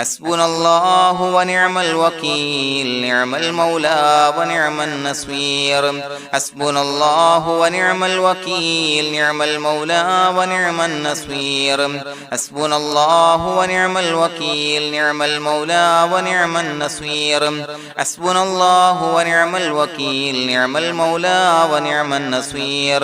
حسبنا الله ونعم الوكيل نعم المولى ونعم النصير حسبنا الله ونعم الوكيل نعم المولى ونعم النصير حسبنا الله ونعم الوكيل نعم المولى ونعم النصير حسبنا الله ونعم الوكيل نعم المولى ونعم النصير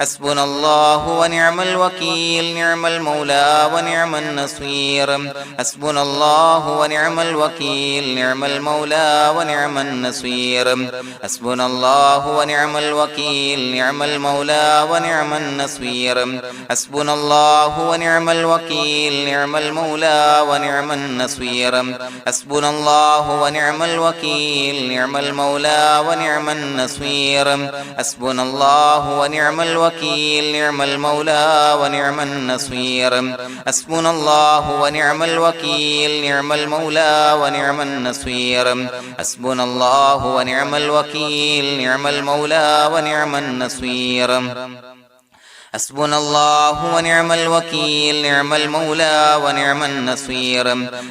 حسبنا الله ونعم الوكيل نعم المولى ونعم النصير حسبنا الله ونعم الوكيل نعم المولى ونعم النصير حسبنا الله ونعم الوكيل نعم المولى ونعم النصير حسبنا الله ونعم الوكيل نعم المولى ونعم النصير حسبنا الله ونعم الوكيل نعم المولى ونعم النصير حسبنا الله ونعم الوكيل نعم المولى ونعم النصير حسبنا الله ونعم الوكيل نعم المولى ونعم النصير حسبنا الله ونعم الوكيل نعم المولى ونعم النصير حسبنا الله ونعم الوكيل نعم المولى ونعم النصير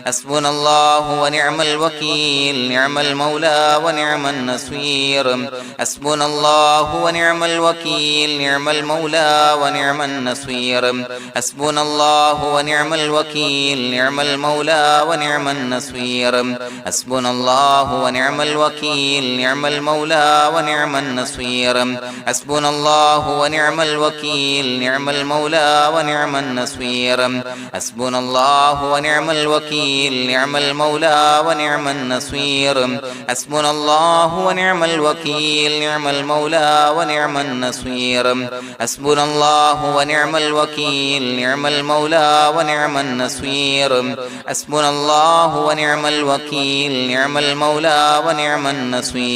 حسبنا الله ونعم الوكيل نعم المولى ونعم النصير حسبنا الله ونعم الوكيل نعم المولى ونعم النصير حسبنا الله ونعم الوكيل نعم المولى ونعم النصير حسبنا الله ونعم الوكيل نعم المولى ونعم النصير حسبنا الله ونعم الوكيل نعم المولى ونعم النصير حسبنا الله ونعم الوكيل نعم المولى ونعم النصير حسبنا الله ونعم الوكيل نعم المولى ونعم النصير حسبنا الله ونعم الوكيل نعم المولى ونعم النصير حسبنا الله ونعم الوكيل نعم المولى ونعم النصير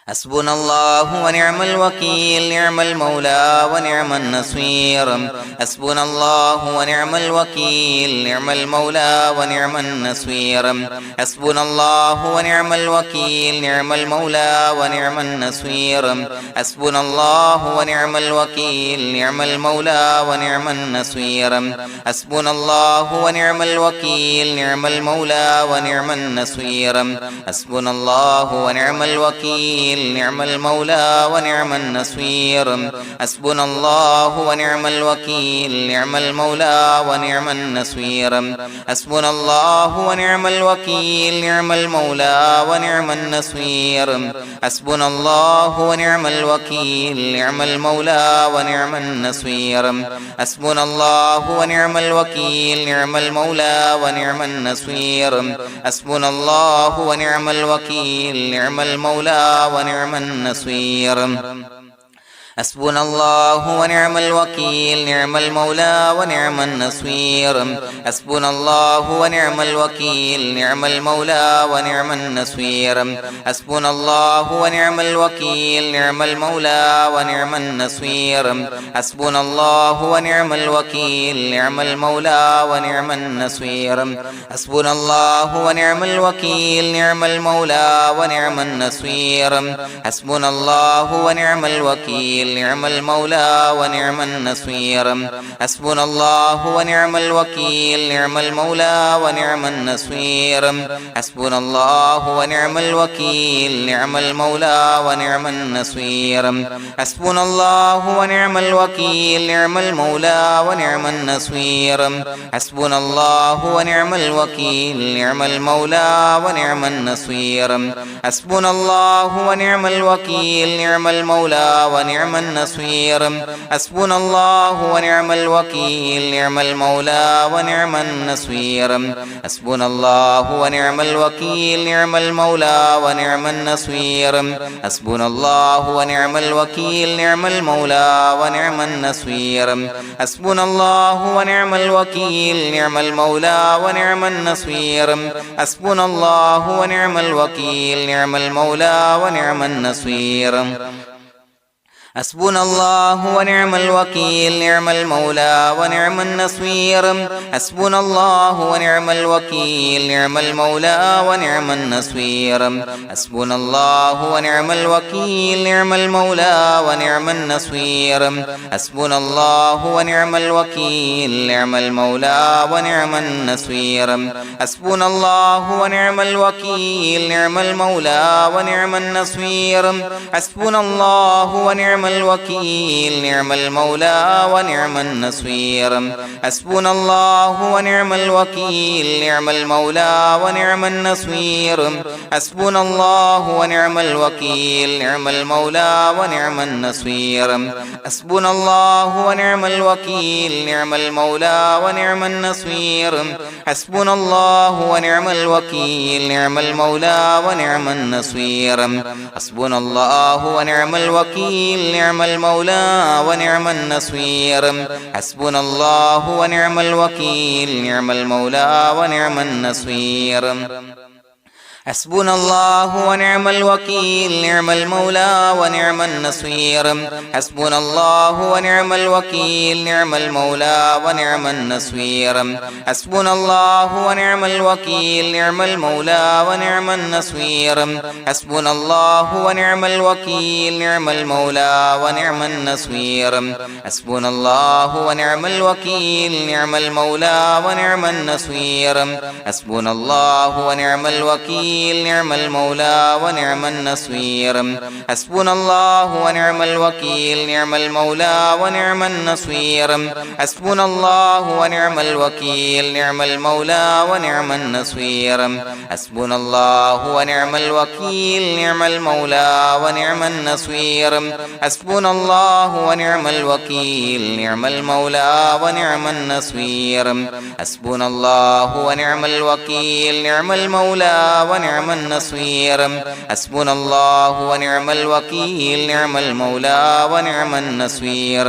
حسبنا الله ونعم الوكيل نعم المولى ونعم النصير حسبنا الله ونعم الوكيل نعم المولى ونعم النصير حسبنا الله ونعم الوكيل نعم المولى ونعم النصير حسبنا الله ونعم الوكيل نعم المولى ونعم النصير حسبنا الله ونعم الوكيل نعم المولى ونعم النصير حسبنا الله ونعم الوكيل نعم المولى ونعم النصير حسبنا الله ونعم الوكيل نعم المولى ونعم النصير حسبنا الله ونعم الوكيل نعم المولى ونعم النصير حسبنا الله ونعم الوكيل نعم المولى ونعم النصير حسبنا الله ونعم الوكيل نعم المولى ونعم النصير حسبنا الله ونعم الوكيل نعم المولى ونعم النصير حسبنا الله ونعم الوكيل نعم المولى ونعم النصير حسبنا الله ونعم الوكيل نعم المولى ونعم النصير حسبنا الله ونعم الوكيل نعم المولى ونعم النصير حسبنا الله ونعم الوكيل نعم المولى ونعم النصير حسبنا الله ونعم الوكيل نعم المولى ونعم النصير حسبنا الله ونعم الوكيل نعم المولى ونعم النصير حسبنا الله ونعم الوكيل نعم المولى ونعم النصير حسبنا الله ونعم الوكيل نعم المولى ونعم النصير حسبنا الله ونعم الوكيل نعم المولى ونعم النصير حسبنا الله ونعم الوكيل نعم المولى ونعم النصير حسبنا الله ونعم الوكيل نعم المولى ونعم النصير حسبنا الله ونعم الوكيل نعم المولى ونعم النصير حسبنا الله ونعم الوكيل نعم المولى ونعم النصير حسبنا الله ونعم الوكيل نعم المولى ونعم النصير حسبنا الله ونعم الوكيل نعم المولى ونعم النصير حسبنا الله ونعم الوكيل نعم المولى ونعم النصير حسبنا الله ونعم الوكيل نعم المولى ونعم النصير حسبنا الله ونعم الوكيل نعم المولى ونعم النصير حسبنا الله ونعم الوكيل نعم المولى ونعم النصير حسبنا الله ونعم الوكيل نعم المولى ونعم النصير حسبنا الله ونعم الوكيل نعم المولى ونعم النصير حسبنا الله ونعم الوكيل نعم المولى ونعم النصير حسبنا الله ونعم الوكيل نعم المولى ونعم النصير حسبنا الله ونعم الوكيل نعم المولى ونعم النصير حسبنا الله ونعم الوكيل نعم المولى ونعم النصير حسبنا الله ونعم الوكيل نعم المولى ونعم النصير حسبنا الله ونعم الوكيل نعم المولى ونعم النصير حسبنا الله ونعم الوكيل نعم المولى ونعم النصير حسبنا الله ونعم الوكيل نعم المولى ونعم النصير حسبنا الله ونعم الوكيل نعم المولى ونعم النصير حسبنا الله ونعم الوكيل نعم المولى ونعم النصير حسبنا الله ونعم الوكيل نعم المولى ونعم النصير حسبنا الله ونعم الوكيل نعم المولى ونعم النصير حسبنا الله ونعم الوكيل نعم المولى ونعم النصير حسبنا الله ونعم الوكيل نعم المولى ونعم النصير حسبنا الله ونعم الوكيل نعم المولى ونعم النصير حسبنا الله ونعم الوكيل نعم المولى ونعم النصير حسبنا الله ونعم الوكيل نعم المولى ونعم النصير حسبنا الله ونعم الوكيل نعم المولى ونعم النصير حسبنا الله ونعم الوكيل نعم المولى ونعم النصير حسبنا الله ونعم الوكيل نعم المولى ونعم النصير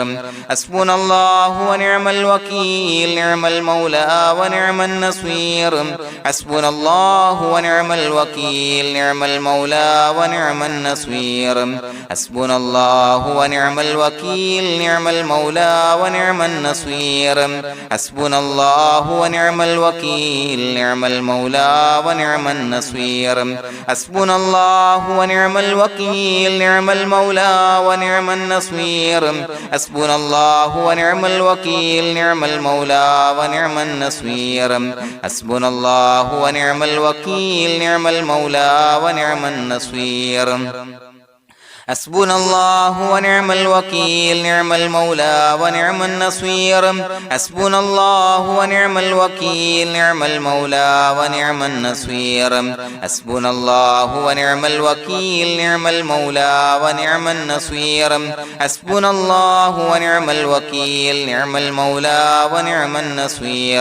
حسبنا الله ونعم الوكيل نعم المولى ونعم النصير حسبنا الله ونعم الوكيل نعم المولى ونعم النصير حسبنا الله ونعم الوكيل نعم المولى ونعم النصير حسبنا الله ونعم الوكيل نعم المولى ونعم النصير حسبنا الله ونعم الوكيل نعم المولى ونعم النصير حسبنا الله ونعم الوكيل نعم المولى ونعم النصير حسبنا الله ونعم الوكيل نعم المولى ونعم النصير حسبنا الله ونعم الوكيل نعم المولى ونعم النصير حسبنا الله ونعم الوكيل نعم المولى ونعم النصير حسبنا الله ونعم الوكيل نعم المولى ونعم النصير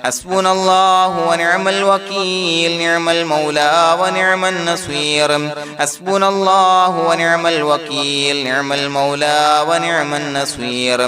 حسبنا الله ونعم الوكيل نعم المولى ونعم النصير حسبنا الله ونعم الوكيل نعم المولى ونعم النصير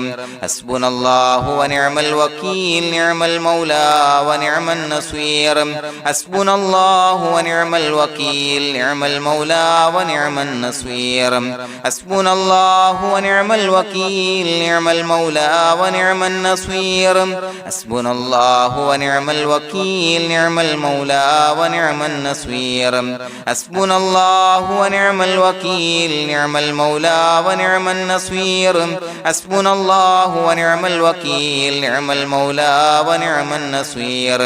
حسبنا الله ونعم الوكيل نعم المولى ونعم النصير حسبنا الله ونعم الوكيل نعم المولى ونعم النصير حسبنا الله ونعم الوكيل نعم المولى ونعم النصير حسبنا الله ونعم الوكيل نعم المولى ونعم النصير حسبنا الله ونعم الوكيل نعم المولى ونعم النصير حسبنا الله ونعم الوكيل نعم المولى ونعم النصير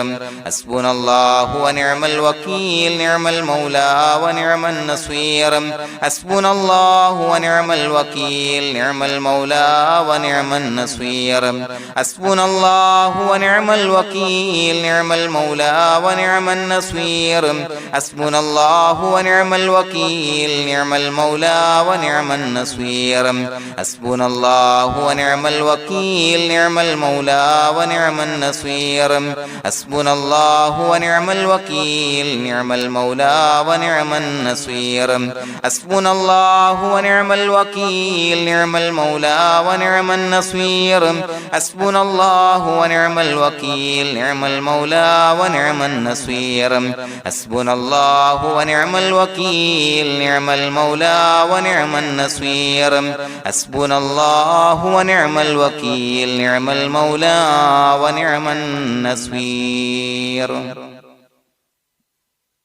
حسبنا الله ونعم الوكيل نعم المولى ونعم النصير حسبنا الله ونعم الوكيل نعم المولى ونعم النصير حسبنا الله ونعم الوكيل نعم المولى ونعم النصير حسبنا الله ونعم الوكيل نعم المولى ونعم النصير حسبنا الله ونعم الوكيل نعم المولى ونعم النصير حسبنا الله ونعم الوكيل نعم المولى ونعم النصير حسبنا الله ونعم الوكيل نعم المولى ونعم النصير حسبنا الله ونعم الوكيل نعم المولى ونعم النصير حسبنا الله ونعم الوكيل نعم المولى ونعم النصير حسبنا الله ونعم الوكيل نعم المولى ونعم النصير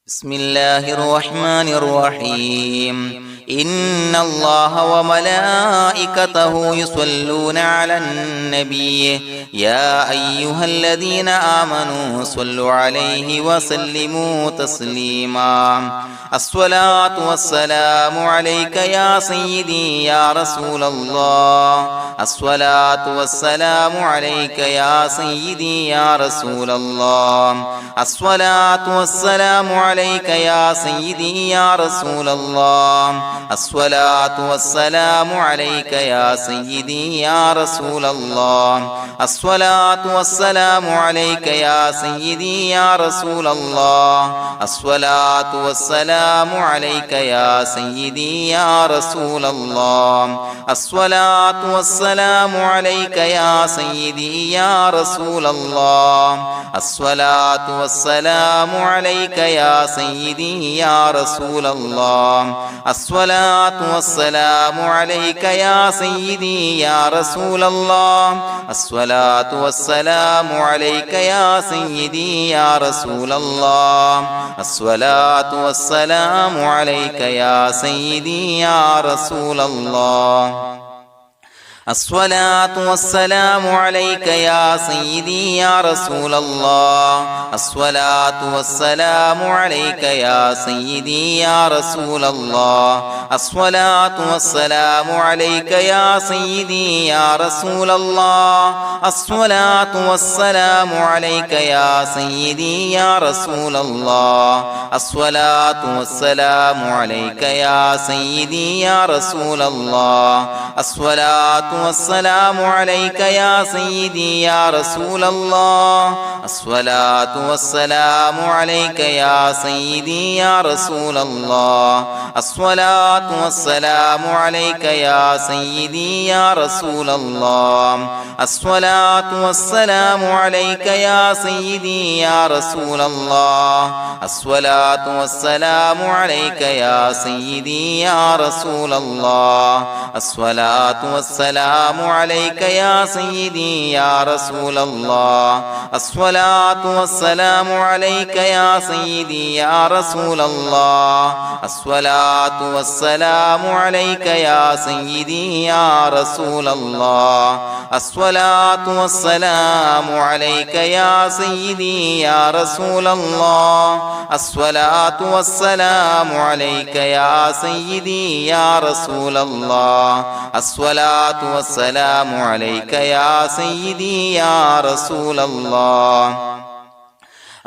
بسم الله الرحمن الرحيم إن الله وملائكته يصلون على النبي يا أيها الذين آمنوا صلوا عليه وسلموا تسليما الصلاة والسلام عليك يا سيدي يا رسول الله الصلاة والسلام عليك يا سيدي يا رسول الله الصلاة والسلام عليك يا سيدي يا رسول الله الصلاة والسلام عليك يا سيدي يا رسول الله الصلاة والسلام عليك يا سيدي يا رسول الله الصلاة والسلام عليك يا سيدي يا رسول الله الصلاة والسلام عليك يا سيدي يا رسول الله الصلاة والسلام عليك يا سيدي يا رسول الله الصلاة والسلام عليك يا سيدي يا رسول الله الصلاة والسلام عليك يا سيدي يا رسول الله الصلاة والسلام عليك يا سيدي يا رسول الله الصلاة والسلام عليك يا سيدي يا رسول الله الصلاة والسلام عليك يا سيدي يا رسول الله الصلاة والسلام عليك يا سيدي يا رسول الله الصلاة والسلام عليك يا سيدي يا رسول الله الصلاة والسلام عليك يا سيدي يا رسول الله الصلاة والسلام عليك يا سيدي يا رسول الله الصلاة والسلام عليك يا سيدي يا رسول الله الصلاة والسلام عليك يا سيدي يا رسول الله الصلاة والسلام عليك يا سيدي يا رسول الله الصلاة والسلام عليك يا سيدي يا رسول الله الصلاة والسلام عليك يا سيدي يا رسول الله الصلاة والسلام عليك يا سيدي يا رسول الله الصلاة والسلام عليك يا سيدي يا رسول الله الصلاة والسلام عليك يا سيدي يا رسول الله الصلاة والسلام عليك يا سيدي يا رسول الله الصلاة والسلام عليك يا سيدي يا رسول الله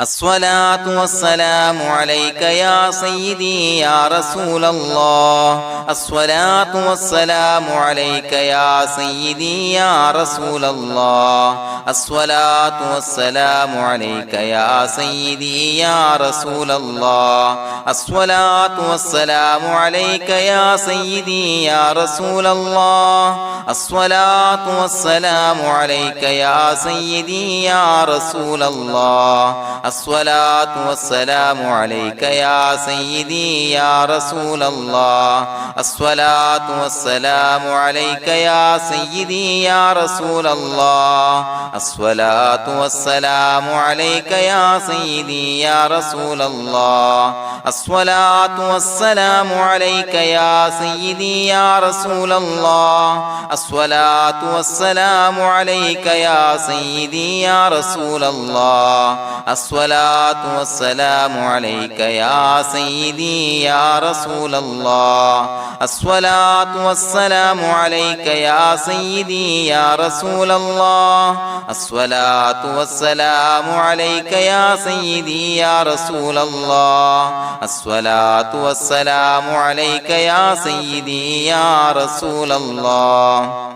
الصلاة والسلام عليك يا سيدي يا رسول الله الصلاة والسلام عليك يا سيدي يا رسول الله الصلاة والسلام عليك يا سيدي يا رسول الله الصلاة والسلام عليك يا سيدي يا رسول الله الصلاة والسلام عليك يا سيدي يا رسول الله الصلاة والسلام عليك يا سيدي يا رسول الله الصلاة والسلام عليك يا سيدي يا رسول الله الصلاة والسلام عليك يا سيدي يا رسول الله الصلاة والسلام عليك يا سيدي يا رسول الله الصلاة والسلام عليك يا سيدي يا رسول الله الصلاة والسلام عليك يا سيدي يا رسول الله الصلاة والسلام عليك يا سيدي يا رسول الله الصلاة والسلام عليك يا سيدي يا رسول الله الصلاة والسلام عليك يا سيدي يا رسول الله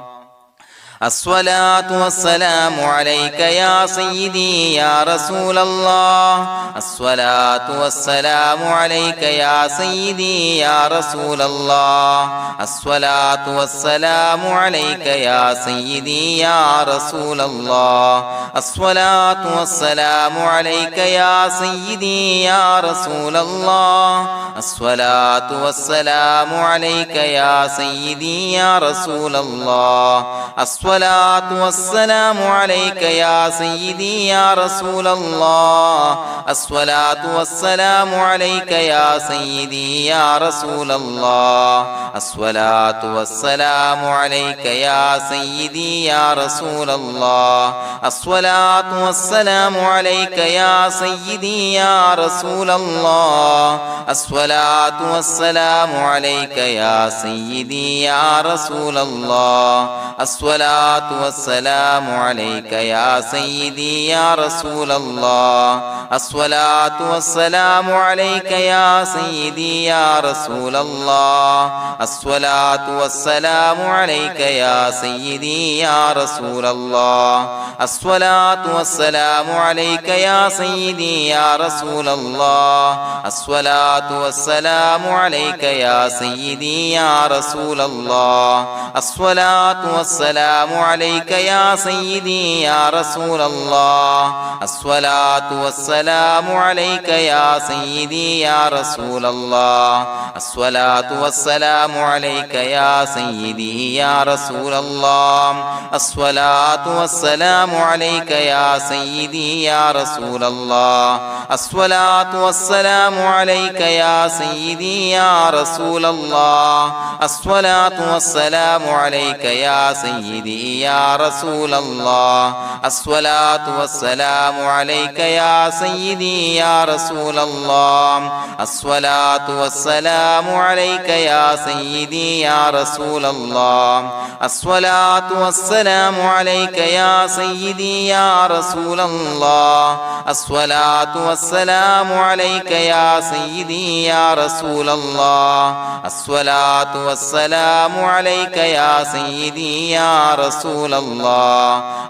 الصلاة والسلام عليك يا سيدي يا رسول الله الصلاة والسلام عليك يا سيدي يا رسول الله الصلاة والسلام عليك يا سيدي يا رسول الله الصلاة والسلام عليك يا سيدي يا رسول الله الصلاة والسلام عليك يا سيدي يا رسول الله الصلاة والسلام عليك يا سيدي يا رسول الله الصلاة والسلام عليك يا سيدي يا رسول الله الصلاة والسلام عليك يا سيدي يا رسول الله الصلاة والسلام عليك يا سيدي يا رسول الله الصلاة والسلام عليك يا سيدي يا رسول الله الصلاة والسلام عليك يا سيدي يا رسول الله الصلاة والسلام عليك يا سيدي يا رسول الله الصلاة والسلام عليك يا سيدي يا رسول الله الصلاة والسلام عليك يا سيدي يا رسول الله الصلاة والسلام عليك يا سيدي يا رسول الله الصلاة والسلام عليك يا سيدي يا رسول الله الصلاة والسلام عليك يا سيدي يا رسول الله الصلاة والسلام عليك يا سيدي يا رسول الله الصلاة والسلام عليك يا سيدي يا رسول الله الصلاة والسلام عليك يا سيدي يا رسول الله الصلاة والسلام عليك يا سيدي يا رسول الله الصلاة والسلام عليك يا سيدي يا رسول الله الصلاة والسلام عليك يا سيدي يا رسول الله الصلاة والسلام عليك يا سيدي يا رسول الله الصلاة والسلام عليك يا سيدي يا رسول الله الصلاة والسلام عليك يا سيدي يا رسول الله الصلاة والسلام عليك يا سيدي يا رسول الله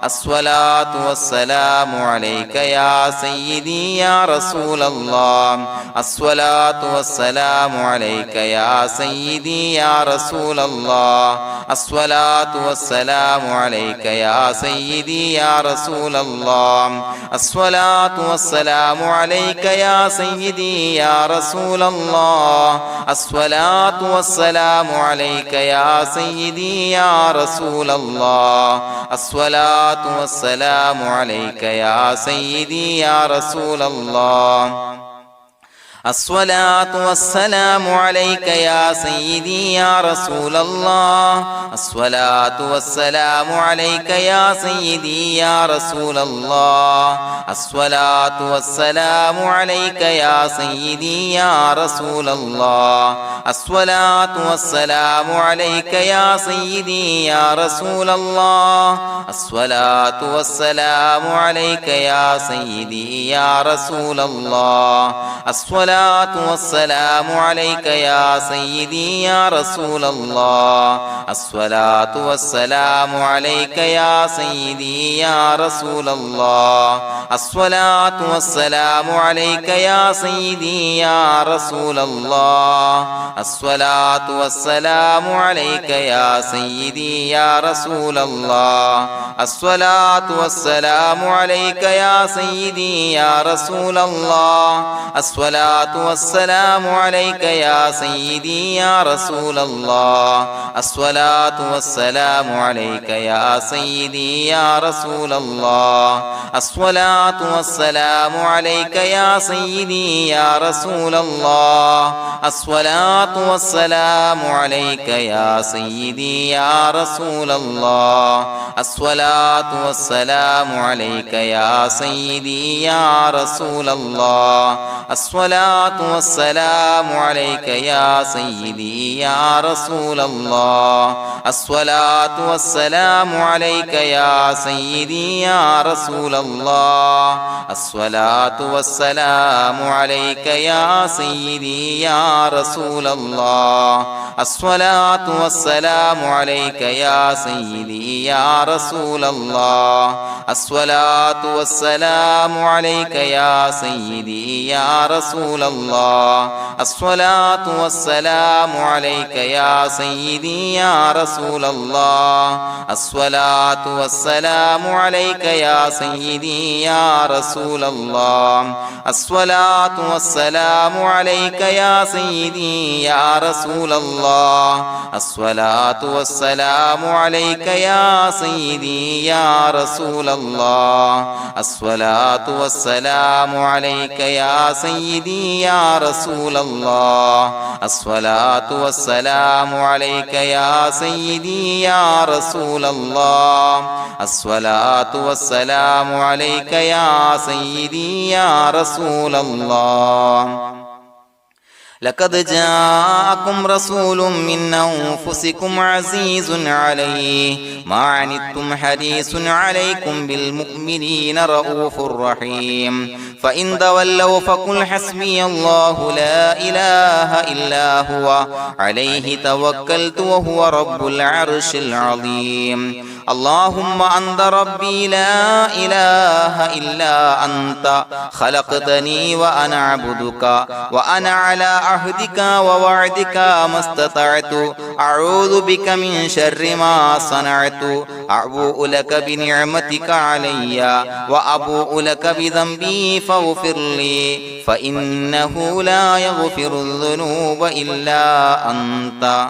الصلاة والسلام عليك يا سيدي يا رسول الله الصلاة والسلام عليك يا سيدي يا رسول الله الصلاة والسلام عليك يا سيدي يا رسول الله الصلاة والسلام عليك يا سيدي يا رسول الله الصلاة والسلام عليك يا سيدي يا رسول الله الصلاة والسلام عليك يا سيدي يا رسول الله الصلاة والسلام عليك يا سيدي يا رسول الله الصلاة والسلام عليك يا سيدي يا رسول الله الصلاة والسلام عليك يا سيدي يا رسول الله الصلاة والسلام عليك يا سيدي يا رسول الله الصلاة والسلام عليك يا سيدي يا رسول الله الصلاة والسلام عليك يا سيدي يا رسول الله الصلاة والسلام عليك يا سيدي يا رسول الله الصلاة والسلام عليك يا سيدي يا رسول الله الصلاة والسلام عليك يا سيدي يا رسول الله الصلاة والسلام عليك يا سيدي يا رسول الله الصلاة والسلام عليك يا سيدي يا رسول الله الصلاة والسلام عليك يا سيدي يا رسول الله الصلاة والسلام عليك يا سيدي يا رسول الله الصلاة والسلام عليك يا سيدي يا رسول الله الصلاة الصلاة والسلام عليك يا سيدي يا رسول الله الصلاة والسلام عليك يا سيدي يا رسول الله الصلاة والسلام عليك يا سيدي يا رسول الله الصلاة والسلام عليك يا سيدي يا رسول الله الصلاة والسلام عليك يا سيدي يا رسول الله الصلاة والسلام عليك يا سيدي يا رسول الله الصلاة والسلام عليك يا سيدي يا رسول الله الصلاة والسلام عليك يا سيدي يا رسول الله الصلاة والسلام عليك يا سيدي يا رسول الله الصلاة والسلام عليك يا سيدي يا رسول الله الصلاة والسلام عليك يا سيدي يا رسول الله الصلاة والسلام عليك يا سيدي يا رسول الله لقد جاءكم رسول من أنفسكم عزيز عليه ما عنتم حريص عليكم بالمؤمنين رؤوف رحيم فإن تولوا فقل حسبي الله لا إله إلا هو عليه توكلت وهو رب العرش العظيم اللهم أنت ربي لا إله إلا أنت خلقتني وأنا عبدك وأنا على عهدك ووعدك ما استطعت أعوذ بك من شر ما صنعت أبوء لك بنعمتك علي وأبوء لك بذنبي فاغفر لي فإنه لا يغفر الذنوب إلا أنت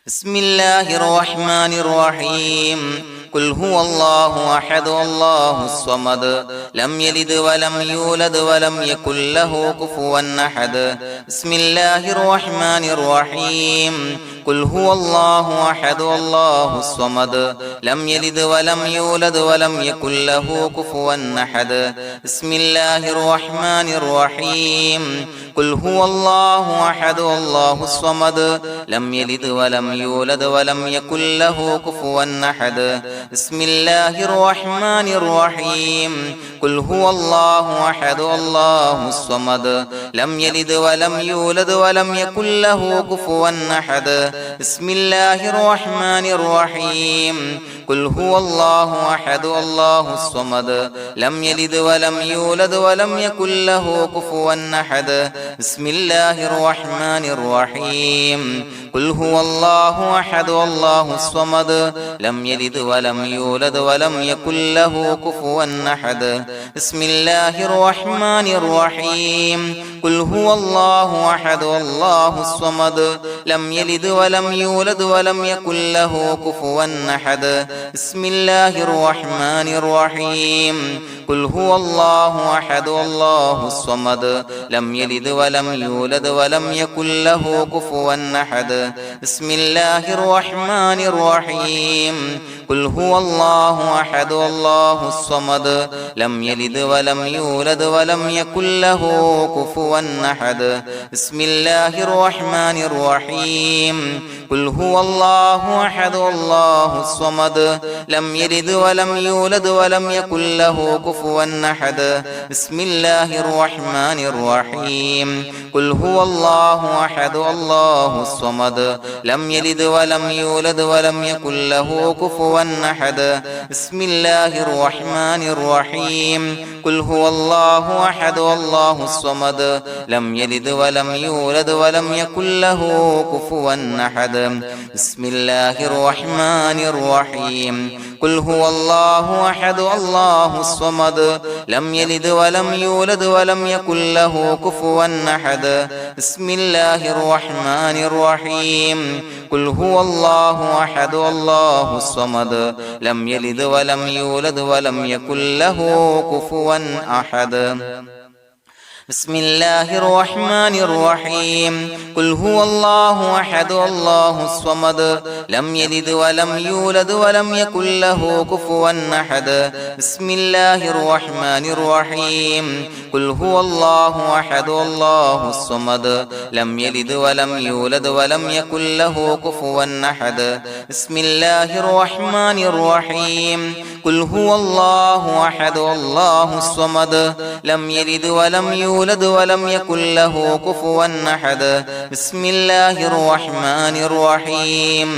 بسم الله الرحمن الرحيم قل هو الله أحد الله الصمد لم يلد ولم يولد ولم يكن له كفوا أحد بسم الله الرحمن الرحيم قل هو الله أحد الله الصمد لم يلد ولم يولد ولم يكن له كفوا أحد بسم الله الرحمن الرحيم قل هو الله أحد الله الصمد لم يلد ولم يولد ولم يكن له كفوا أحد بسم الله الرحمن الرحيم قل هو الله أحد الله الصمد لم يلد ولم يولد ولم يكن له كفوا أحد بسم الله الرحمن الرحيم قل هو الله أحد الله الصمد لم يلد ولم يولد ولم يكن له كفوا أحد بسم الله الرحمن الرحيم قل هو الله أحد الله الصمد لم يلد ولم يولد ولم يكن له كفوا أحد بسم الله الرحمن الرحيم قل هو الله أحد الله الصمد لم يلد ولم يولد ولم يكن له كفوا أحد بسم الله الرحمن الرحيم قل هو الله أحد الله الصمد لم يلد ولم يولد ولم يكن له كفوا أحد بسم الله الرحمن الرحيم قل هو الله أحد الله الصمد لم يلد ولم يولد ولم يكن له كفوا أحد بسم الله الرحمن الرحيم قل هو الله أحد الله الصمد لم يلد ولم يولد ولم يكن له كفوا أحد بسم الله الرحمن الرحيم قل هو الله أحد الله الصمد لم يلد ولم يولد ولم يكن له كفوا أحد بسم الله الرحمن الرحيم قل هو الله أحد الله الصمد لم يلد ولم يولد ولم يكن له كفوا أحد بسم الله الرحمن الرحيم قل هو الله أحد الله الصمد لم يلد ولم يولد ولم يكن له كفوا أحد بسم الله الرحمن الرحيم قل هو الله أحد الله الصمد لم يلد ولم يولد ولم يكن له كفوا أحد بسم الله الرحمن الرحيم قل هو الله أحد الله الصمد لم يلد ولم يولد ولم يكن له كفوا أحد بسم الله الرحمن الرحيم قل هو الله أحد الله الصمد لم يلد ولم يولد ولم يكن له كفوا أحد بسم الله الرحمن الرحيم قل هو الله أحد الله الصمد لم يلد ولم يولد ولم يكن له كفوا أحد بسم الله الرحمن الرحيم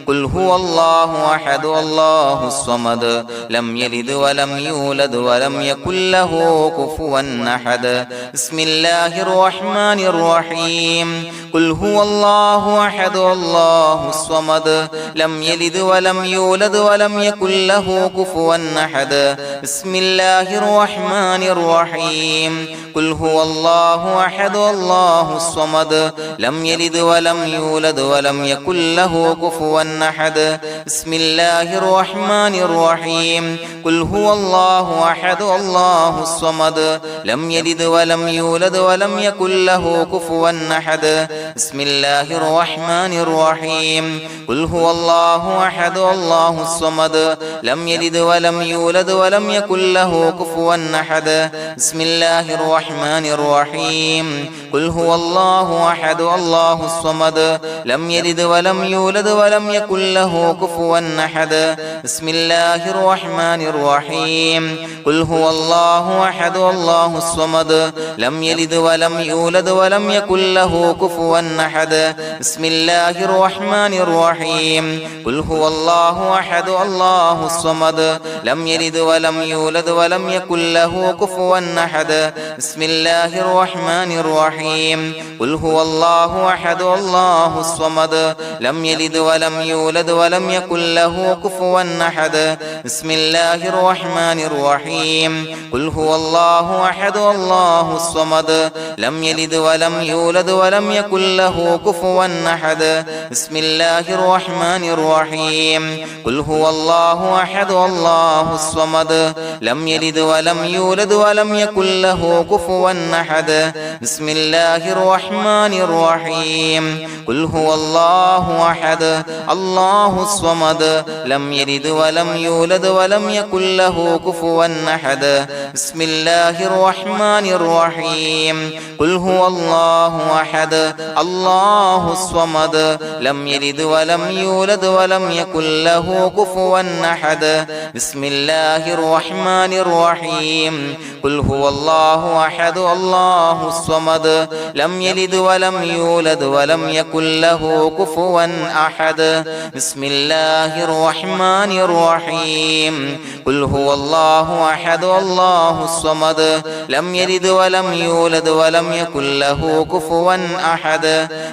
قل هو الله أحد الله الصمد لم يلد ولم يولد ولم يكن له كفوا أحد بسم الله الرحمن الرحيم قل هو الله أحد الله الصمد لم يلد ولم يولد ولم يكن له كفوا أحد بسم الله الرحمن الرحيم قل هو الله أحد الله الصمد لم يلد ولم يولد ولم يكن له كفوا أحد بسم الله الرحمن الرحيم قل هو الله أحد الله الصمد لم يلد ولم يولد ولم يكن له كفوا أحد بسم الله الرحمن الرحيم قل هو الله أحد الله الصمد لم يلد ولم يولد ولم يكن له كفوا أحد بسم الله الرحمن الرحيم قل هو الله أحد الله الصمد لم يلد ولم يولد ولم يكن له كفوا أحد بسم الله الرحمن الرحيم قل هو الله أحد الله الصمد لم يلد ولم يولد ولم يكن له كفوا أحد بسم الله الرحمن الرحيم قل هو الله أحد الله الصمد لم يلد ولم يولد ولم يكن له كفوا أحد بسم الله الرحمن الرحيم قل هو الله أحد الله الصمد لم يلد ولم يولد ولم يكن له كفوا أحد بسم الله الرحمن الرحيم قل هو الله أحد الله الصمد لم يلد ولم يولد ولم يكن له كفوا أحد بسم الله الرحمن الرحيم قل هو الله أحد الله الصمد لم يلد ولم يولد ولم يكن له كفوا أحد بسم الله الرحمن الرحيم قل هو الله أحد الله الصمد لم يلد ولم يولد ولم يكن له كفوا أحد بسم الله الرحمن الرحيم قل هو الله أحد الله الصمد لم يلد ولم يولد ولم يكن له كفوا أحد بسم الله الرحمن الرحيم قل هو الله أحد الله الصمد لم يلد ولم يولد ولم يكن له كفوا أحد بسم الله الرحمن الرحيم قل هو الله أحد الله الصمد لم يلد ولم يولد ولم يكن له كفوا أحد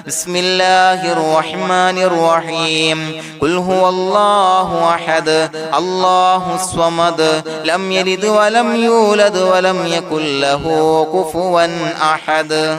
بسم الله الرحمن الرحيم قل هو الله أحد الله الصمد لم يلد ولم يولد ولم يكن له كفوا أحد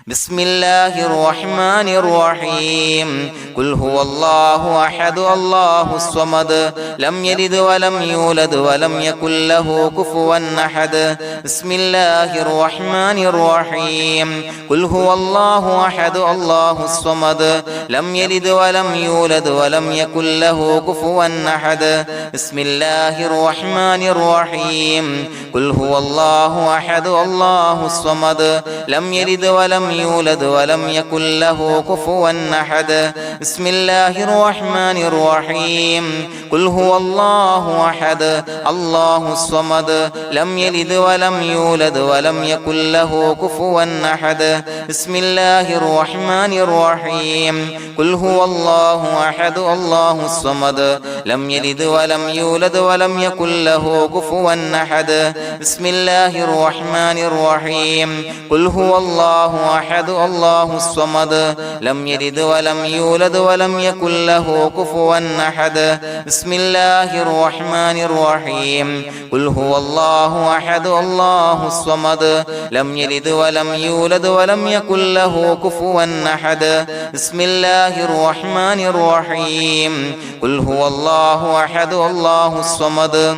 بسم الله الرحمن الرحيم قل هو الله أحد الله الصمد لم يلد ولم يولد ولم يكن له كفوا أحد بسم الله الرحمن الرحيم قل هو الله أحد الله الصمد لم يلد ولم يولد ولم يكن له كفوا أحد بسم الله الرحمن الرحيم قل هو الله أحد الله الصمد لم يلد ولم يولد ولم يكن له كفوا أحد بسم الله الرحمن الرحيم قل هو الله أحد الله الصمد لم يلد ولم يولد ولم يكن له كفوا أحد بسم الله الرحمن الرحيم قل هو الله أحد الله الصمد لم يلد ولم يولد ولم يكن له كفوا أحد بسم الله الرحمن الرحيم قل هو الله أحد الله الصمد لم يلد ولم يولد ولم يكن له كفوا أحد بسم الله الرحمن الرحيم قل هو الله أحد الله الصمد لم يلد ولم يولد ولم يكن له كفوا أحد بسم الله الرحمن الرحيم قل هو الله أحد الله الصمد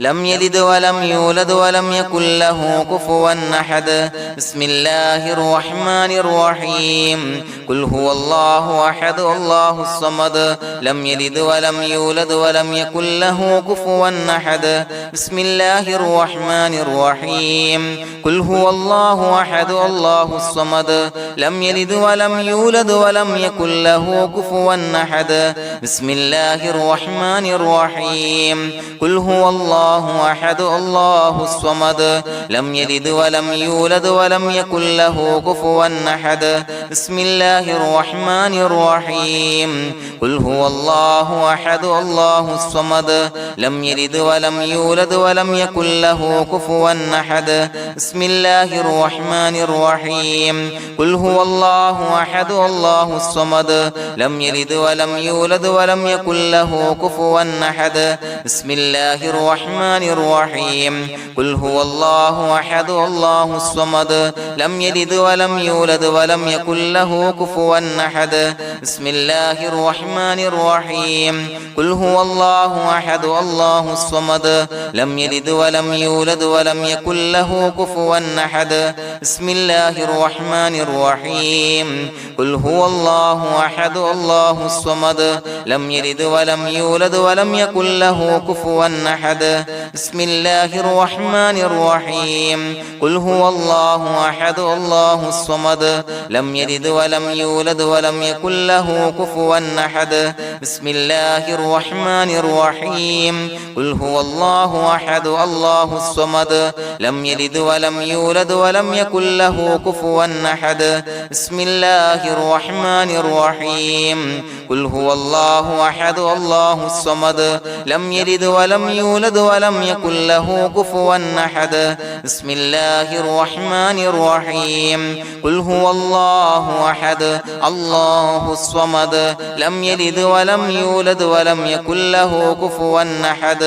لم يلد ولم يولد ولم يكن له كفوا أحد بسم الله الرحمن الرحيم قل هو الله أحد الله الصمد لم يلد ولم يولد ولم يكن له كفوا أحد بسم الله الرحمن الرحيم قل هو الله أحد الله الصمد لم يلد ولم يولد ولم يكن له كفوا أحد بسم الله الرحمن الرحيم قل هو الله أحد الله الصمد لم يلد ولم يولد ولم يكن له كفوا أحد بسم الله الرحمن الرحيم قل هو الله أحد الله الصمد لم يلد ولم يولد ولم يكن له كفوا أحد بسم الله الرحمن الرحيم قل هو الله أحد الله الصمد لم يلد ولم يولد ولم يكن له كفوا أحد بسم الله الرحمن الرحيم قل هو الله أحد الله الصمد لم يلد ولم يولد ولم يكن له كفوا أحد بسم الله الرحمن الرحيم قل هو الله أحد الله الصمد لم يلد ولم يولد ولم يكن له كفوا أحد بسم الله الرحمن الرحيم قل هو الله أحد الله الصمد لم يلد ولم يولد ولم يكن له كفوا أحد بسم الله الرحمن الرحيم قل هو الله أحد الله الصمد لم يلد ولم يولد ولم يكن له كفوا أحد بسم الله الرحمن الرحيم قل هو الله أحد الله الصمد لم يلد ولم يولد ولم يكن له كفوا أحد بسم الله الرحمن الرحيم قل هو الله أحد الله الصمد لم يلد ولم يولد ولم يكن له كفوا أحد بسم الله الرحمن الرحيم قل هو الله أحد الله الصمد لم يلد ولم يولد ولم يكن له كفوا أحد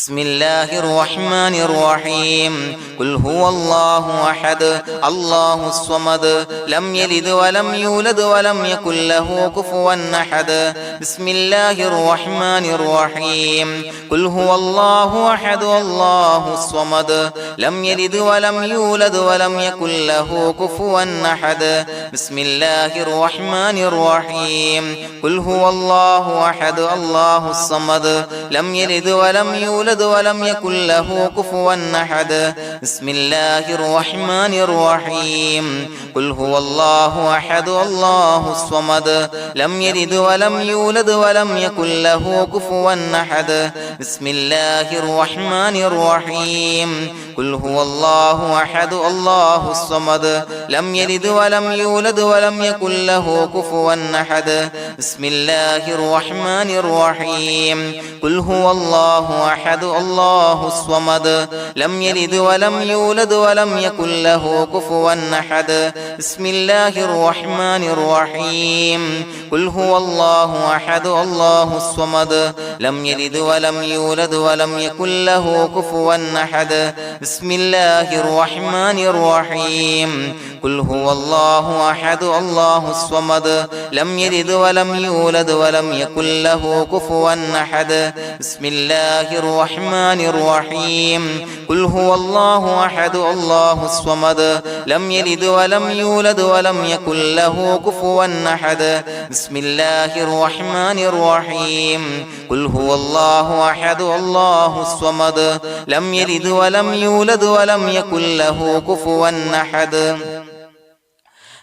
بسم الله الرحمن الرحيم قل هو الله أحد الله الصمد لم يلد ولم يولد ولم يكن له كفوا أحد بسم الله الرحمن الرحيم قل هو الله أحد الله الصمد لم يلد ولم يولد ولم يكن له كفوا أحد بسم الله الرحمن الرحيم قل هو الله أحد الله الصمد لم يلد ولم يولد ولم يكن له كفوا أحد بسم الله الرحمن الرحيم قل هو الله أحد الله الصمد لم يلد ولم يولد ولم يكن له كفوا أحد بسم الله الرحمن الرحيم قل هو الله أحد الله الصمد لم يلد ولم يولد ولم يكن له كفوا أحد بسم الله الرحمن الرحيم قل هو الله أحد الله الصمد لم يلد ولم يولد ولم يكن له كفوا أحد بسم الله الرحمن الرحيم قل هو الله أحد الله الصمد لم يلد ولم يولد ولم يكن له كفوا أحد بسم الله الرحمن الرحيم قل هو الله أحد الله الصمد لم يلد ولم يولد ولم يكن له كفوا أحد بسم الله الرحمن الرحيم قل هو الله أحد الله الصمد لم يلد ولم يولد ولم يكن له كفوا أحد بسم الله الرحمن الرحيم قل هو الله أحد الله الصمد لم يلد ولم يولد ولم يكن له كفوا أحد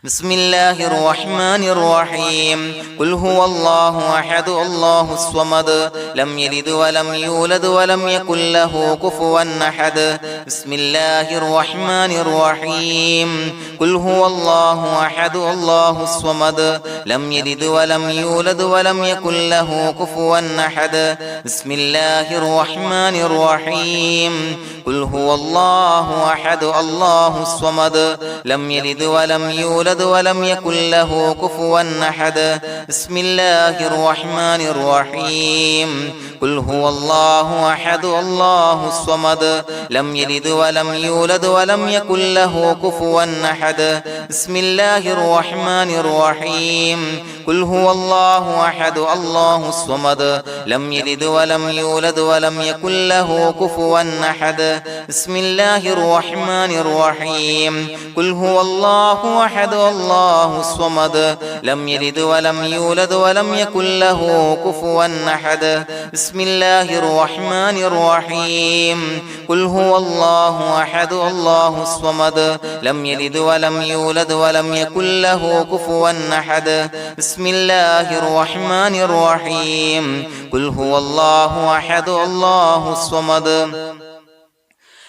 بسم الله الرحمن الرحيم قل هو الله أحد الله الصمد لم يلد ولم يولد ولم يكن له كفوا أحد بسم الله الرحمن الرحيم قل هو الله أحد الله الصمد لم يلد ولم يولد ولم يكن له كفوا أحد بسم الله الرحمن الرحيم قل هو الله أحد الله الصمد لم يلد ولم يولد يولد ولم يكن له كفوا أحد بسم الله الرحمن الرحيم قل هو الله أحد الله الصمد لم يلد ولم يولد ولم يكن له كفوا أحد بسم الله الرحمن الرحيم قل هو الله أحد الله الصمد لم يلد ولم يولد ولم يكن له كفوا أحد بسم الله الرحمن الرحيم قل هو الله أحد الله الصمد لم يلد ولم يولد ولم يكن له كفوا أحد بسم الله الرحمن الرحيم قل هو الله أحد الله الصمد لم يلد ولم يولد ولم يكن له كفوا أحد بسم الله الرحمن الرحيم قل هو الله أحد الله الصمد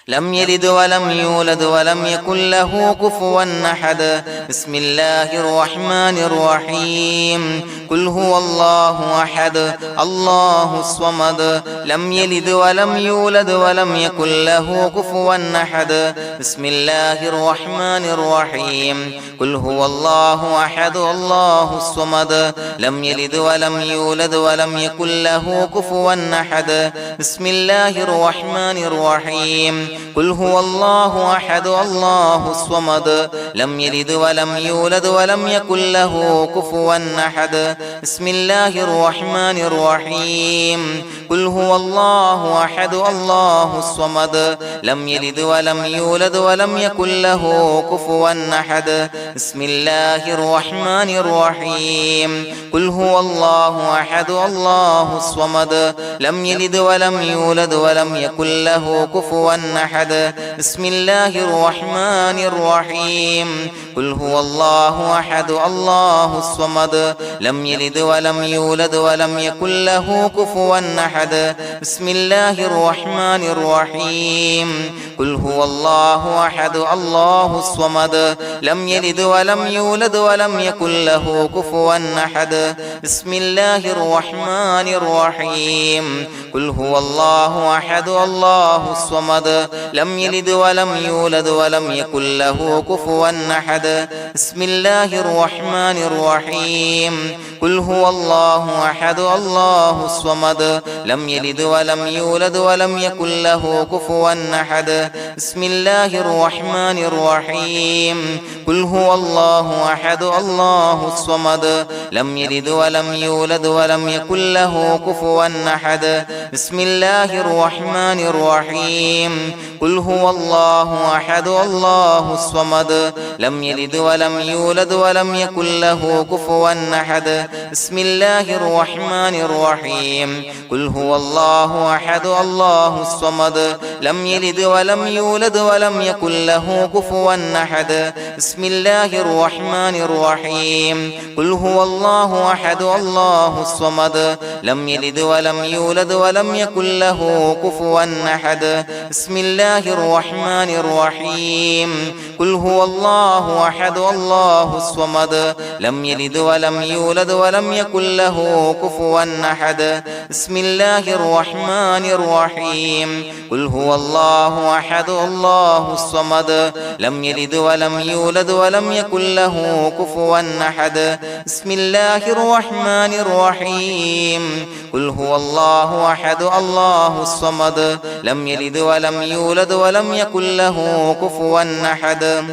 لم يلد ولم يولد ولم يكن له كفوا أحد بسم الله الرحمن الرحيم قل هو الله أحد الله الصمد لم يلد ولم يولد ولم يكن له كفوا أحد بسم الله الرحمن الرحيم قل هو الله أحد الله الصمد لم يلد ولم يولد ولم يكن له كفوا أحد بسم الله الرحمن الرحيم قل هو الله أحد الله الصمد لم يلد ولم يولد ولم يكن له كفوا أحد بسم الله الرحمن الرحيم قل هو الله أحد الله الصمد لم يلد ولم يولد ولم يكن له كفوا أحد بسم الله الرحمن الرحيم قل هو الله أحد الله الصمد لم يلد ولم يولد ولم يكن له كفوا أحد بسم الله الرحمن الرحيم قل هو الله أحد الله الصمد لم يلد ولم يولد ولم يكن له كفوا أحد بسم الله الرحمن الرحيم قل هو الله أحد الله الصمد لم يلد ولم يولد ولم يكن له كفوا أحد بسم الله الرحمن الرحيم قل هو الله أحد الله الصمد لم يلد ولم يولد ولم يكن له كفوا أحد بسم الله الرحمن الرحيم قل هو الله أحد الله الصمد لم يلد ولم يولد ولم يكن له كفوا أحد بسم الله الرحمن الرحيم قل هو الله أحد الله الصمد لم يلد ولم يولد ولم يكن له كفوا أحد بسم الله الرحمن الرحيم قل هو الله أحد الله الصمد لم يلد ولم يولد ولم يكن له كفوا أحد بسم الله الرحمن الرحيم قل هو الله أحد الله الصمد لم يلد ولم يولد ولم يكن له كفوا أحد بسم الله الرحمن الرحيم قل هو الله أحد الله الصمد لم يلد ولم يولد ولم يكن له كفوا أحد بسم الله الرحمن الرحيم قل هو الله أحد الله الصمد لم يلد ولم يولد ولم يكن له كفوا أحد بسم الله الرحمن الرحيم قل هو الله أحد الله الصمد لم يلد ولم يولد ولم يكن له كفوا أحد بسم الله الرحمن الرحيم قل هو الله أحد الله الصمد لم يلد ولم يولد ولم يكن له كفوا أحد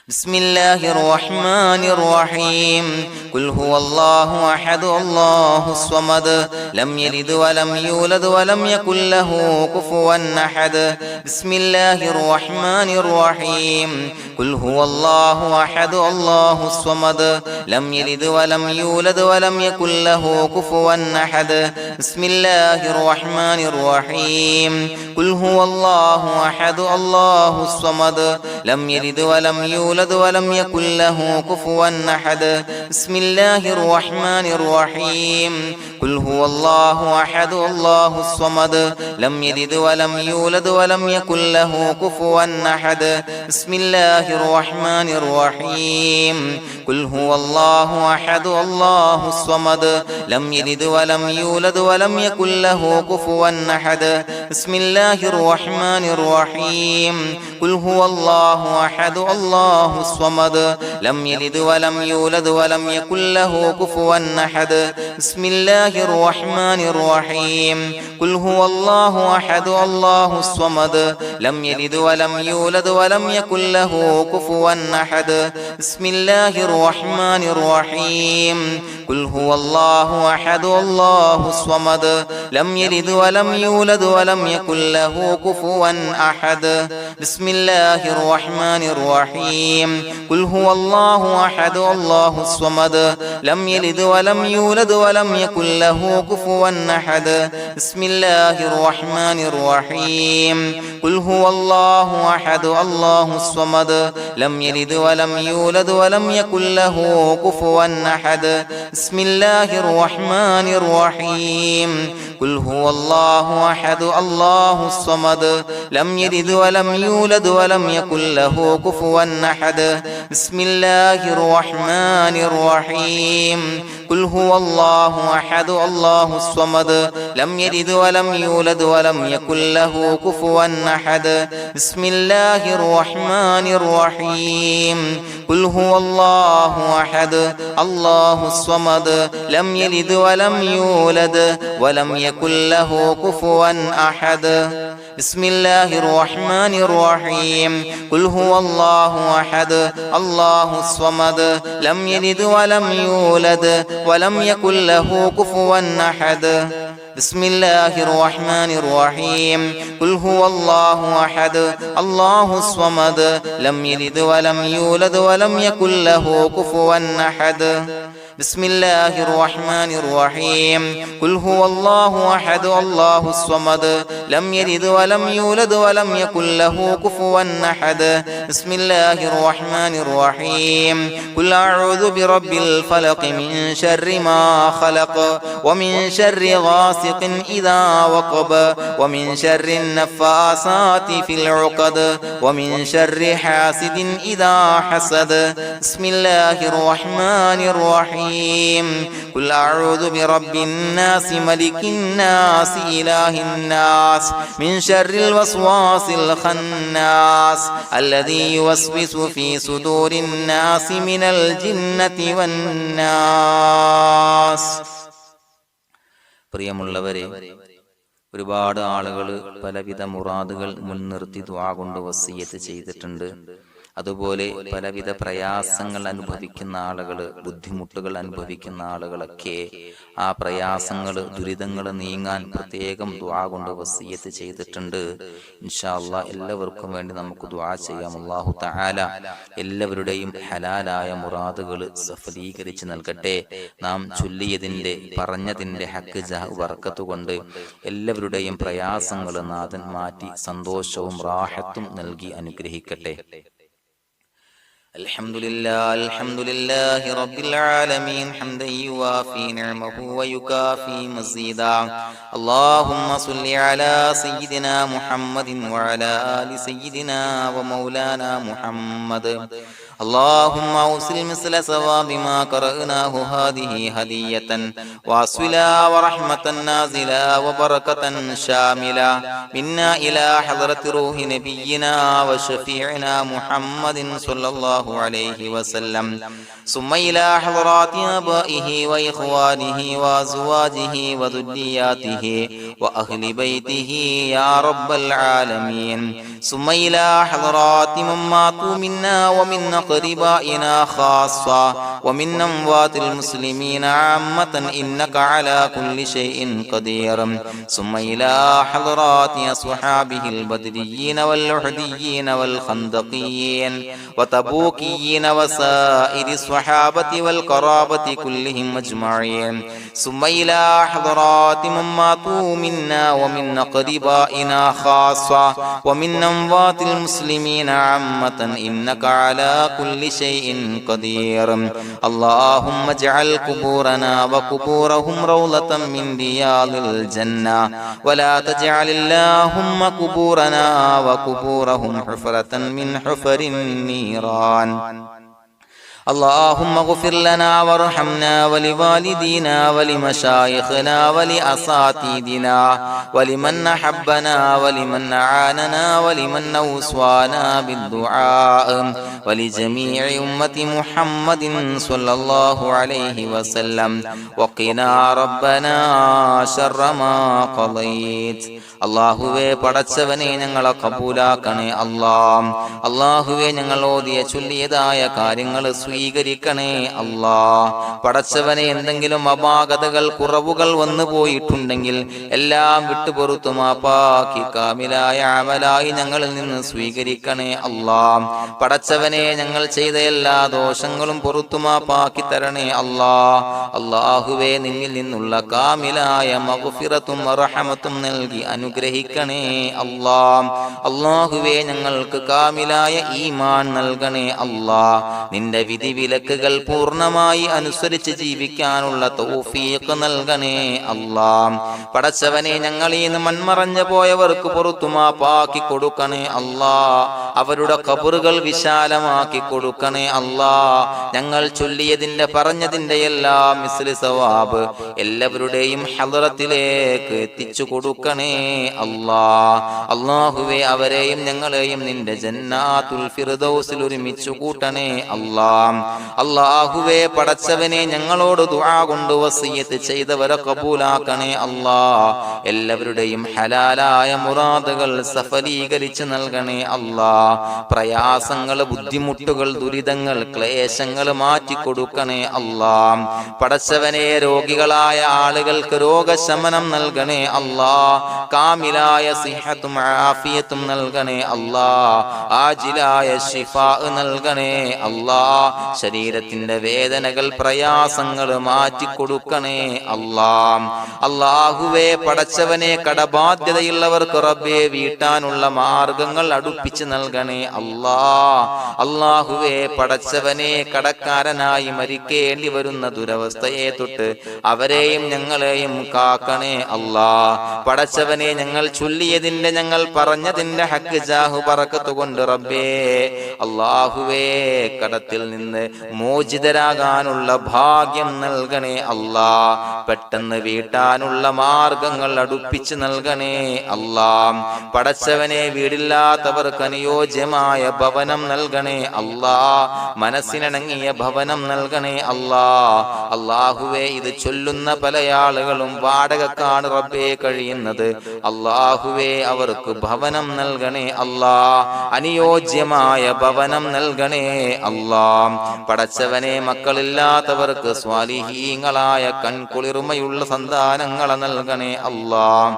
بسم الله الرحمن الرحيم قل هو الله أحد الله الصمد لم يلد ولم يولد ولم يكن له كفوا أحد بسم الله الرحمن الرحيم قل هو الله أحد الله الصمد لم يلد ولم يولد ولم يكن له كفوا أحد بسم الله الرحمن الرحيم قل هو الله أحد الله الصمد لم يلد ولم يولد ولم يكن له كفوا أحد بسم الله الرحمن الرحيم قل هو الله أحد الله الصمد لم يلد ولم يولد ولم يكن له كفوا أحد بسم الله الرحمن الرحيم قل هو الله أحد الله الصمد لم يلد ولم يولد ولم يكن له كفوا أحد بسم الله الرحمن الرحيم قل هو الله الله أحد الله الصمد لم يلد ولم يولد ولم يكن له كفوا أحد بسم الله الرحمن الرحيم قل هو الله أحد الله الصمد لم يلد ولم يولد ولم يكن له كفوا أحد بسم الله الرحمن الرحيم قل هو الله أحد الله الصمد لم يلد ولم يولد ولم يكن له كفوا أحد بسم الله الرحمن الرحيم قل هو الله أحد الله الصمد لم يلد ولم يولد ولم يكن له كفوا أحد بسم الله الرحمن الرحيم قل هو الله أحد الله الصمد لم يلد ولم يولد ولم يكن له كفوا أحد بسم الله الرحمن الرحيم قل هو الله أحد الله الصمد لم يلد ولم يولد ولم يكن له كفوا أحد بسم الله الرحمن الرحيم قل هو الله أحد الله الصمد لم يلد ولم يولد ولم يكن له كفوا أحد بسم الله الرحمن الرحيم قل هو الله أحد الله الصمد لم يلد ولم يولد ولم يكن له كفوا أحد بسم الله الرحمن الرحيم قل هو الله أحد الله الصمد لم يلد ولم يولد ولم يكن له كفوا أحد بسم الله الرحمن الرحيم قل هو الله أحد الله الصمد لم يلد ولم يولد ولم يكن له كفوا أحد بسم الله الرحمن الرحيم قل هو الله أحد الله الصمد لم يلد ولم يولد ولم يكن له كفوا أحد بسم الله الرحمن الرحيم قل أعوذ برب الفلق من شر ما خلق ومن شر غاسق إذا وقب ومن شر النفاثات في العقد ومن شر حاسد إذا حسد بسم الله الرحمن الرحيم قل أعوذ برب الناس ملك الناس إله الناس من شر الوسواس الخناس الذي يوسوس في صدور الناس من الجنة والناس. പ്രിയമുള്ളവരെ, ഒരുപാട് ആളുകൾ പലവിധ മുറാദുകൾ മുൻനിർത്തി ദുആ കൊണ്ട് വസിയ്യത്ത് ചെയ്തിട്ടുണ്ട്. അതുപോലെ പലവിധ പ്രയാസങ്ങൾ അനുഭവിക്കുന്ന ആളുകൾ, ബുദ്ധിമുട്ടുകൾ അനുഭവിക്കുന്ന ആളുകളൊക്കെ ആ പ്രയാസങ്ങൾ, ദുരിതങ്ങൾ നീങ്ങാൻ പ്രത്യേകം ദുആ കൊണ്ട് വസിയ്യത്ത് ചെയ്തിട്ടുണ്ട്. ഇൻഷാ അല്ലാഹ് എല്ലാവർക്കും വേണ്ടി നമുക്ക് ദുആ ചെയ്യാം. അല്ലാഹു തആല എല്ലാവരുടെയും ഹലാലായ മുറാദുകൾ സഫലീകരിച്ച് നൽകട്ടെ. നാം ചൊല്ലിയതിന്റെ, പറഞ്ഞതിന്റെ ഹക്ക് ജാഹ് ബർക്കത്ത് കൊണ്ട് എല്ലാവരുടെയും പ്രയാസങ്ങൾ നാഥൻ മാറ്റി സന്തോഷവും റാഹത്തും നൽകി അനുഗ്രഹിക്കട്ടെ. الحمد لله رب العالمين حمدا يوافي نعمه ويكافي مزيدا. اللهم صل على سيدنا محمد وعلى آل سيدنا ومولانا محمد. اللهم أوصل مثل ثواب ما قرأناه هذه هدية واصلا ورحمة نازلا وبركة شاملة منا إلى حضرة روح نبينا وشفيعنا محمد صلى الله عليه وسلم، ثم إلى حضرات آبائه وإخوانه وأزواجه وذرياته وأهل بيته يا رب العالمين، ثم إلى حضرات من ماتوا منا ومن أقربائنا خاصة ومن أموات المسلمين عامة إنك على كل شيء قدير، ثم إلى حضرات أصحابه البدريين والأحديين والخندقيين وتبوكيين وسائر الصحابة والقرابة كلهم أجمعين، ثم إلى حضرات من ماتوا منا ومن أقربائنا خاصة ومن أموات المسلمين عامة إنك على كل شيء قدير. اللهم اجعل قبورنا وقبورهم روضة من رياض الجنة، ولا تجعل اللهم قبورنا وقبورهم حفرة من حفر النيران. اللهم اغفر لنا وارحمنا ولوالدينا ولمشايخنا ولأساتذتنا ولمن أحبنا ولمن أعاننا ولمن أوصانا بالدعاء ولجميع أمة محمد صلى الله عليه وسلم وقنا ربنا شر ما قضيت. അള്ളാഹുവേ പടച്ചവനെ ഞങ്ങളെ കബൂലാക്കണേ അല്ലാഹ്. അള്ളാഹുവേ ഞങ്ങൾ ഓതിയ ചൊല്ലിയതായ കാര്യങ്ങൾ സ്വീകരിക്കണേ അല്ലാഹ്. പടച്ചവനെ എന്തെങ്കിലും അപാകതകൾ കുറവുകൾ വന്നു പോയിട്ടുണ്ടെങ്കിൽ എല്ലാം വിട്ടുപൊറുത്തു മാപ്പാക്കി കാമിലായ അമലായി ഞങ്ങളിൽ നിന്ന് സ്വീകരിക്കണേ അല്ലാഹ്. പടച്ചവനെ ഞങ്ങൾ ചെയ്ത എല്ലാ ദോഷങ്ങളും പൊറുത്തു മാപ്പാക്കി തരണേ അല്ലാഹ്. അള്ളാഹുവേ നിന്നിൽ നിന്നുള്ള കാമിലായ മഗ്ഫിറത്തും റഹമത്തും നൽകി അനുഗ്രഹിക്കണേ അല്ലാഹ്. അല്ലാഹുവേ ഞങ്ങൾക്ക് കാമിലായ ഈമാൻ നൽകണേ അല്ലാഹ്. നിന്റെ വിധി വിലക്കുകൾ പൂർണ്ണമായി അനുസരിച്ച് ജീവിക്കാനുള്ള തൗഫീഖ് നൽകണേ അല്ലാഹ്. പടച്ചവനെ ഞങ്ങളിൽ നിന്ന് മൺമറഞ്ഞു പോയവർക്ക് പുറത്തു മാപ്പാക്കി കൊടുക്കണേ അല്ലാഹ്. അവരുടെ ഖബറുകൾ വിശാലമാക്കി കൊടുക്കണേ അല്ലാഹ്. ഞങ്ങൾ ചൊല്ലിയതിന്റെ പറഞ്ഞതിന്റെ എല്ലാം മിസ്ലി സവാബ് എല്ലാവരുടെയും ഹളറത്തിലേക്ക് എത്തിച്ചു കൊടുക്കണേ അല്ലാഹ്. അല്ലാഹുവേ അവരെയും ഞങ്ങളെയും നിന്റെ ജന്നാത്തുൽ ഫിർദൗസിൽ ഒരുമിച്ചു കൂട്ടണേ അല്ലാഹ്. അല്ലാഹുവേ പടച്ചവനെ ഞങ്ങളോട് ദുആ കൊണ്ട് വസിയത്ത് ചെയ്തവരെ കബൂലാക്കണേ അല്ലാഹ്. എല്ലാവരുടെയും ഹലാലായ മുറാദുകൾ സഫലീകരിച്ച് നൽകണേ അല്ലാഹ്. പ്രയാസങ്ങൾ, ബുദ്ധിമുട്ടുകൾ, ദുരിതങ്ങൾ, ക്ലേശങ്ങൾ മാറ്റിക്കൊടുക്കണേ അല്ലാഹ്. പടച്ചവനെ രോഗികളായ ആളുകൾക്ക് രോഗശമനം നൽകണേ അല്ലാഹ്. കാമിലായ സിഹത്തും ആഫിയത്തും നൽകണേ അല്ലാഹ്. ആജിലായ ശിഫാ നൽകണേ അല്ലാഹ്. ശരീരത്തിന്റെ വേദനകൾ, പ്രയാസങ്ങൾ മാറ്റിക്കൊടുക്കണേ അല്ലാഹ്. അല്ലാഹുവേ പടച്ചവനെ കടബാധ്യതയുള്ളവർക്ക് റബ്ബേ വീട്ടാനുള്ള മാർഗങ്ങൾ അടുപ്പിച്ച് നൽകണേ അല്ലാഹ്. അല്ലാഹുവേ പടച്ചവനെ കടക്കാരനായി മരിക്കേണ്ടി വരുന്ന ദുരവസ്ഥയെ തൊട്ട് അവരെയും ഞങ്ങളെയും കാക്കണേ അല്ലാഹ്. പടച്ചവനെ ഞങ്ങൾ ചൊല്ലിയതിന്റെ, ഞങ്ങൾ പറഞ്ഞതിന്റെ ഹക്ക് ജാഹു ബറക്കത്ത് കൊണ്ട് റബ്ബേ അല്ലാഹുവേ കടത്തിൽ നിന്ന് മോചിതരാകാനുള്ള ഭാഗ്യം നൽകണേ അല്ലാഹ്. പെട്ടെന്ന് വീട്ടാനുള്ള മാർഗങ്ങൾ അടുപ്പിച്ച് നൽകണേ അല്ലാഹ്. പടച്ചവനെ വീടില്ലാത്തവർക്ക് അനുയോജ്യമായ ഭവനം നൽകണേ അല്ലാഹ്. മനസ്സിനിണങ്ങിയ ഭവനം നൽകണേ അല്ലാഹ്. അല്ലാഹുവേ ഇത് ചൊല്ലുന്ന പല ആളുകളും വാടകക്കാണ് റബ്ബേ കഴിയുന്നത്. അല്ലാഹുവേ അവർക്ക് ഭവനം നൽകണേ അല്ലാഹ്. അനുയോജ്യമായ ഭവനം നൽകണേ അല്ലാഹ്. പടച്ചവനെ മക്കളില്ലാത്തവർക്ക് സ്വാലിഹീങ്ങളായ കൺകുളിർമയുള്ള സന്താനങ്ങളെ നൽകണേ അല്ലാഹ്.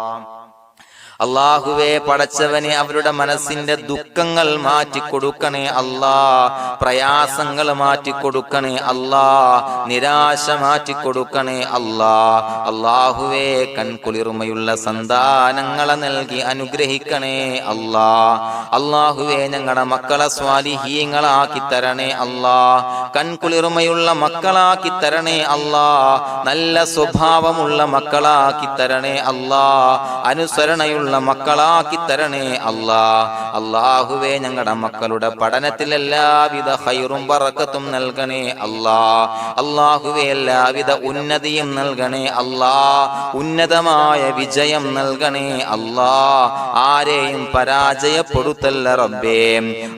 അല്ലാഹുവേ പടച്ചവനെ അവരുടെ മനസ്സിന്റെ ദുഃഖങ്ങൾ മാറ്റിക്കൊടുക്കണേ അല്ലാഹ്. പ്രയാസങ്ങൾ മാറ്റിക്കൊടുക്കണേ അല്ലാഹ്. നിരാശ മാറ്റിക്കൊടുക്കണേ അല്ലാഹ്. അല്ലാഹുവേ കൺകുളിർമയുള്ള സന്താനങ്ങളെ നൽകി അനുഗ്രഹിക്കണേ അല്ലാഹ്. അല്ലാഹുവേ ഞങ്ങളുടെ മക്കളെ സ്വാലിഹീങ്ങളാക്കി തരണേ അല്ലാഹ്. കൺകുളിർമയുള്ള മക്കളാക്കി തരണേ അല്ലാഹ്. നല്ല സ്വഭാവമുള്ള മക്കളാക്കി തരണേ അല്ലാഹ്. അനുസരണയുള്ള മക്കളാക്കി തരണേ അല്ലാഹ്. അല്ലാഹുവേ ഞങ്ങളുടെ മക്കളുടെ പഠനത്തിൽ എല്ലാവിധ ഖൈറും ബറക്കത്തും നൽകണേ അല്ലാഹ്. അല്ലാഹുവേ എല്ലാവിധ ഉന്നതിയും നൽകണേ അല്ലാഹ്. ഉന്നതമായ വിജയം നൽകണേ അല്ലാഹ്. ആരെയും പരാജയപ്പെടുത്തല്ല റബ്ബേ.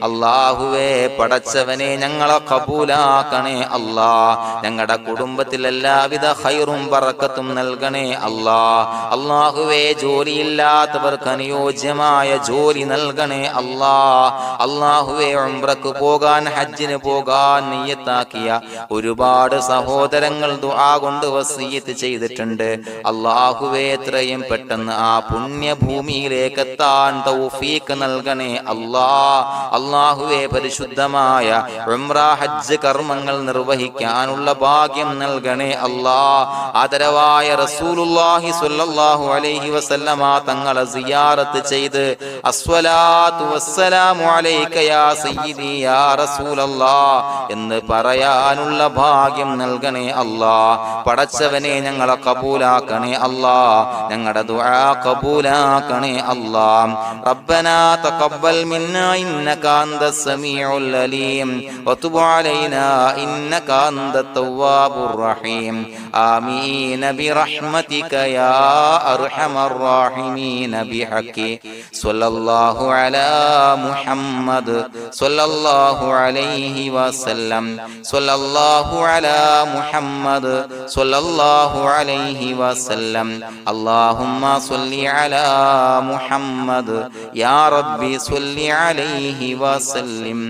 അല്ലാഹുവേ പടച്ചവനെ ഞങ്ങളെ കബൂലാക്കണേ അല്ലാഹ്. ഞങ്ങളുടെ കുടുംബത്തിൽ എല്ലാവിധ ഖൈറും ബറക്കത്തും നൽകണേ അല്ലാഹ്. അല്ലാഹുവേ ജോലിയില്ലാത്ത അനുയോജ്യമായ ജോലി നൽകണേ അല്ലാഹ്. അല്ലാഹുവേ ഉംറക്ക് പോകാൻ, ഹജ്ജിന് പോകാൻ നിയ്യത്താക്കിയ ഒരുപാട് സഹോദരങ്ങൾ ദുആ കൊണ്ട് വസിയത്ത് ചെയ്തിട്ടുണ്ട്. അല്ലാഹുവേ എത്രയും പെട്ടെന്ന് ആ പുണ്യഭൂമിയിലേക്ക് എത്താൻ തൗഫീഖ് നൽകണേ അല്ലാഹ്. അല്ലാഹുവേ പരിശുദ്ധമായ ഉംറ ഹജ്ജ് കർമ്മങ്ങൾ നിർവഹിക്കാനുള്ള ഭാഗ്യം നൽകണേ അല്ലാഹ്. ആദരവായ റസൂലുള്ളാഹി സ്വല്ലല്ലാഹു അലൈഹി വസല്ലമ തങ്ങളെ സിയാറത്ത് ചെയ്ത് അസ്സലാത്തു വസ്സലാമു അലൈക യാ സയ്യിദി യാ റസൂലല്ലാഹ് എന്ന് പറയാനുള്ള ഭാഗ്യം നൽകണേ അല്ലാഹ്. പടച്ചവനെ ഞങ്ങളെ കബൂലാക്കണേ അല്ലാഹ്, ഞങ്ങളുടെ ദുആ കബൂലാക്കണേ അല്ലാഹ്. റബ്ബനാ തഖബ്ബൽ മിന്നാ ഇന്നക അന്തസ് സമീഉൽ അലീം വതുബ് അലൈനാ ഇന്നക അന്തത് തവ്വാബുർ റഹീം. ആമീൻ ബിറഹ്മതിക യാ അർഹമർ റഹീമീൻ ബിഹഖി സ്വല്ലല്ലാഹു അലാ മുഹമ്മദ് സ്വല്ലല്ലാഹു അലൈഹി വസല്ലം സ്വല്ലല്ലാഹു അലാ മുഹമ്മദ് സ്വല്ലല്ലാഹു അലൈഹി വസല്ലം. അല്ലാഹുമ്മ സ്വല്ലി അലാ മുഹമ്മദ് യാ റബ്ബി സ്വല്ലി അലൈഹി വസല്ലം.